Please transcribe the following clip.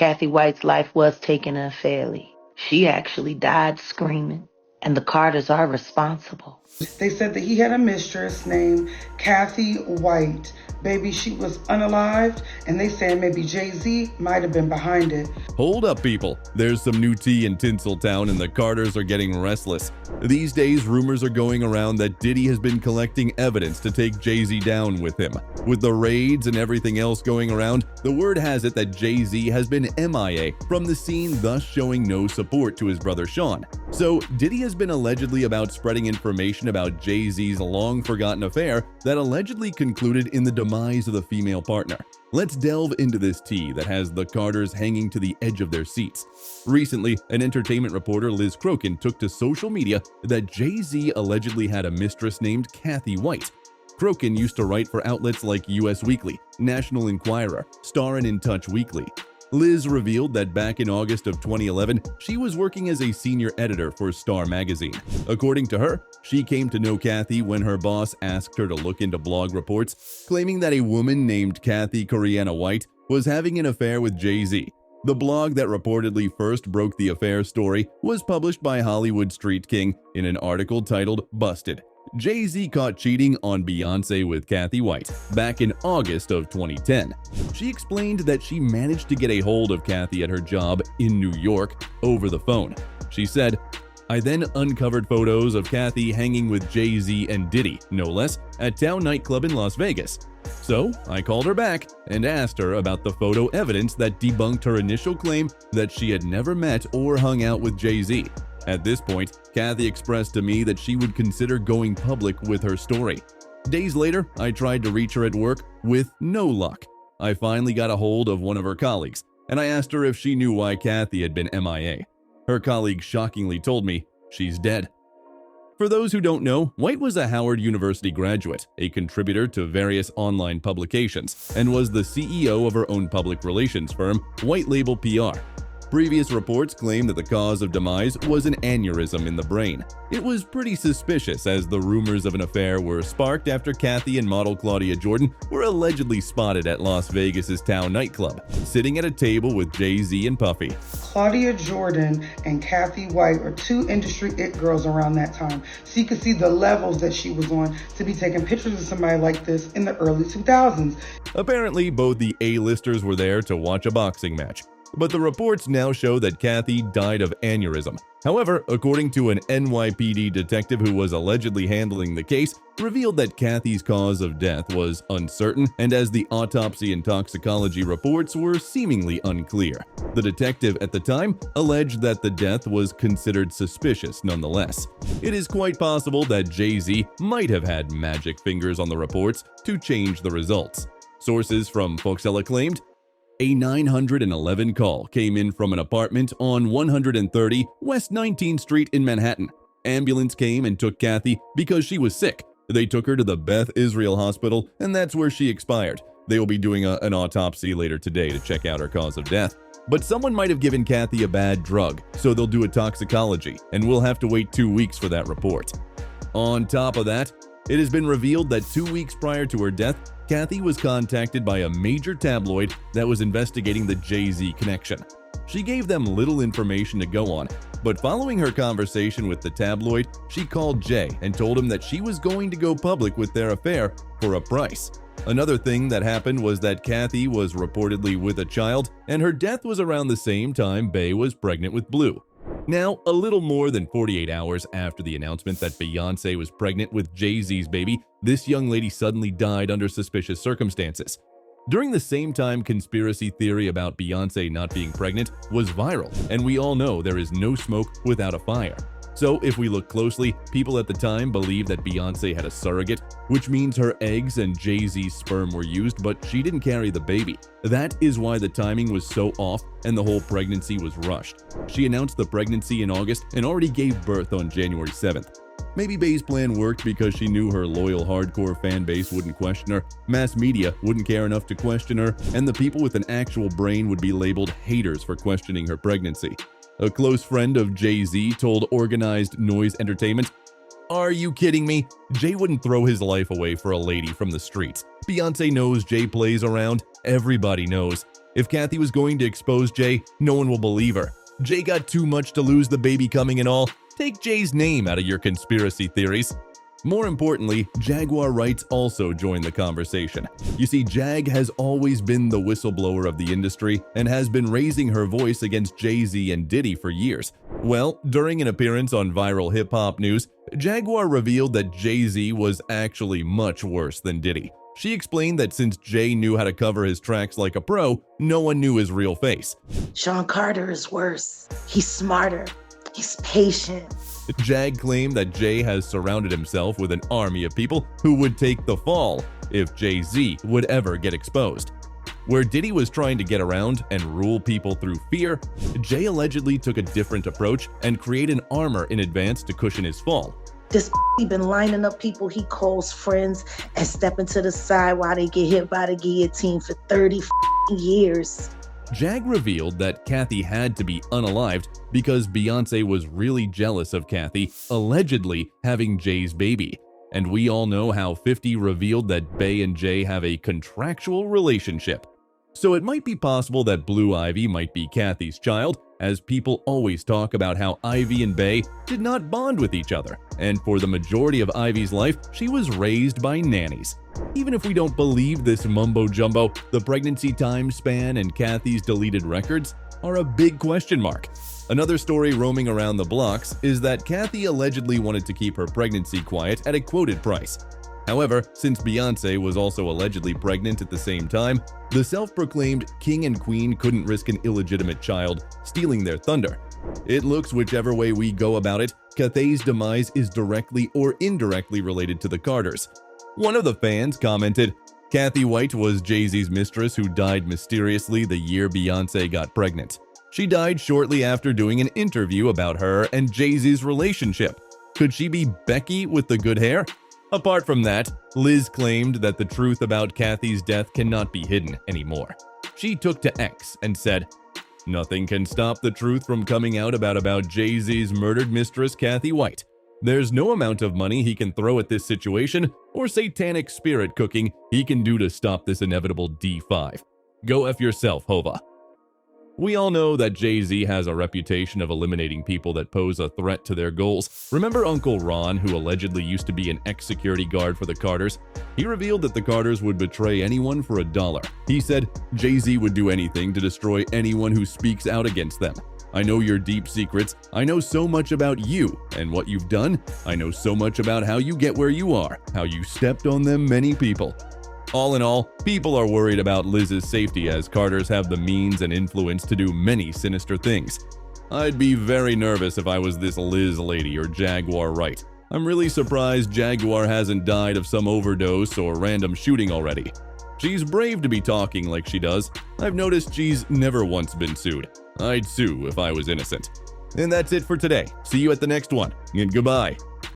Cathy White's life was taken unfairly. She actually died screaming, and the Carters are responsible. They said that he had a mistress named Cathy White. Baby, she was unalived, and they said maybe Jay-Z might have been behind it. Hold up, people. There's some new tea in Tinseltown, and the Carters are getting restless. These days, rumors are going around that Diddy has been collecting evidence to take Jay-Z down with him. With the raids and everything else going around, the word has it that Jay-Z has been MIA from the scene, thus showing no support to his brother Sean. So, Diddy has been allegedly about spreading information about Jay-Z's long-forgotten affair that allegedly concluded in the demise of the female partner. Let's delve into this tea that has the Carters hanging to the edge of their seats. Recently, an entertainment reporter, Liz Crokin, took to social media that Jay-Z allegedly had a mistress named Cathy White. Crokin used to write for outlets like US Weekly, National Enquirer, Star and In Touch Weekly. Liz revealed that back in August of 2011, she was working as a senior editor for Star magazine. According to her, she came to know Cathy when her boss asked her to look into blog reports claiming that a woman named Cathy Coriana White was having an affair with Jay-Z. The blog that reportedly first broke the affair story was published by Hollywood Street King in an article titled "Busted: Jay-Z Caught Cheating on Beyonce with Cathy White" back in August of 2010. She explained that she managed to get a hold of Cathy at her job in New York over the phone. She said, "I then uncovered photos of Cathy hanging with Jay-Z and Diddy, no less, at Town nightclub in Las Vegas. So I called her back and asked her about the photo evidence that debunked her initial claim that she had never met or hung out with Jay-Z. At this point, Cathy expressed to me that she would consider going public with her story. Days later, I tried to reach her at work with no luck. I finally got a hold of one of her colleagues, and I asked her if she knew why Cathy had been MIA. Her colleague shockingly told me she's dead." For those who don't know, White was a Howard University graduate, a contributor to various online publications, and was the CEO of her own public relations firm, White Label PR. Previous reports claim that the cause of demise was an aneurysm in the brain. It was pretty suspicious, as the rumors of an affair were sparked after Cathy and model Claudia Jordan were allegedly spotted at Las Vegas's Town nightclub, sitting at a table with Jay-Z and Puffy. Claudia Jordan and Cathy White are two industry it girls around that time, so you can see the levels that she was on to be taking pictures of somebody like this in the early 2000s. Apparently, both the A-listers were there to watch a boxing match. But the reports now show that Cathy died of aneurysm. However, according to an NYPD detective who was allegedly handling the case, revealed that Cathy's cause of death was uncertain, and as the autopsy and toxicology reports were seemingly unclear. The detective at the time alleged that the death was considered suspicious nonetheless. It is quite possible that Jay-Z might have had magic fingers on the reports to change the results. Sources from Foxella claimed a 911 call came in from an apartment on 130 West 19th Street in Manhattan. Ambulance came and took Cathy because she was sick. They took her to the Beth Israel Hospital, and that's where she expired. They will be doing an autopsy later today to check out her cause of death. But someone might have given Cathy a bad drug, so they'll do a toxicology, and we'll have to wait 2 weeks for that report. On top of that, it has been revealed that 2 weeks prior to her death, Cathy was contacted by a major tabloid that was investigating the Jay-Z connection. She gave them little information to go on, but following her conversation with the tabloid, she called Jay and told him that she was going to go public with their affair for a price. Another thing that happened was that Cathy was reportedly with a child, and her death was around the same time Bey was pregnant with Blue. Now, a little more than 48 hours after the announcement that Beyonce was pregnant with Jay-Z's baby, this young lady suddenly died under suspicious circumstances. During the same time, conspiracy theory about Beyonce not being pregnant was viral, and we all know there is no smoke without a fire. So if we look closely, people at the time believed that Beyonce had a surrogate, which means her eggs and Jay-Z's sperm were used, but she didn't carry the baby. That is why the timing was so off and the whole pregnancy was rushed. She announced the pregnancy in August and already gave birth on January 7th. Maybe Bey's plan worked because she knew her loyal hardcore fan base wouldn't question her, mass media wouldn't care enough to question her, and the people with an actual brain would be labeled haters for questioning her pregnancy. A close friend of Jay-Z told Organized Noise Entertainment, "Are you kidding me? Jay wouldn't throw his life away for a lady from the streets. Beyonce knows Jay plays around. Everybody knows. If Cathy was going to expose Jay, no one will believe her. Jay got too much to lose, the baby coming and all. Take Jay's name out of your conspiracy theories. More importantly, Jaguar rights also joined the conversation. You see, Jag has always been the whistleblower of the industry and has been raising her voice against Jay-Z and Diddy for years. Well, during an appearance on Viral Hip Hop News, Jaguar revealed that Jay-Z was actually much worse than Diddy. She explained that since Jay knew how to cover his tracks like a pro, no one knew his real face. Sean Carter is worse. He's smarter. He's patient. Jag claimed that Jay has surrounded himself with an army of people who would take the fall if Jay-Z would ever get exposed. Where Diddy was trying to get around and rule people through fear, Jay allegedly took a different approach and created an armor in advance to cushion his fall. This been lining up people he calls friends and stepping to the side while they get hit by the guillotine for 30 years. Jag revealed that Cathy had to be unalived because Beyonce was really jealous of Cathy allegedly having Jay's baby. And we all know how 50 revealed that Bey and Jay have a contractual relationship. So it might be possible that Blue Ivy might be Cathy's child, as people always talk about how Ivy and Bey did not bond with each other, and for the majority of Ivy's life, she was raised by nannies. Even if we don't believe this mumbo-jumbo, the pregnancy time span and Cathy's deleted records are a big question mark. Another story roaming around the blocks is that Cathy allegedly wanted to keep her pregnancy quiet at a quoted price. However, since Beyonce was also allegedly pregnant at the same time, the self-proclaimed king and queen couldn't risk an illegitimate child stealing their thunder. It looks whichever way we go about it, Cathy's demise is directly or indirectly related to the Carters. One of the fans commented, "Cathy White was Zs Mistress who died mysteriously the year Beyonce got pregnant. She died shortly after doing an interview about her and Jay-Z's relationship. Could she be Becky with the good hair?" Apart from that, Liz claimed that the truth about Cathy's death cannot be hidden anymore. She took to X and said, "Nothing can stop the truth from coming out about Jay-Z's murdered mistress Cathy White. There's no amount of money he can throw at this situation or satanic spirit cooking he can do to stop this inevitable D5. Go F yourself, Hova." We all know that Jay-Z has a reputation of eliminating people that pose a threat to their goals. Remember Uncle Ron, who allegedly used to be an ex-security guard for the Carters? He revealed that the Carters would betray anyone for $1. He said Jay-Z would do anything to destroy anyone who speaks out against them. "I know your deep secrets. I know so much about you and what you've done. I know so much about how you get where you are, how you stepped on them many people." All in all, people are worried about Liz's safety as Carters have the means and influence to do many sinister things. I'd be very nervous if I was this Liz lady or Jaguar Wright. I'm really surprised Jaguar hasn't died of some overdose or random shooting already. She's brave to be talking like she does. I've noticed she's never once been sued. I'd sue if I was innocent. And that's it for today. See you at the next one, and goodbye.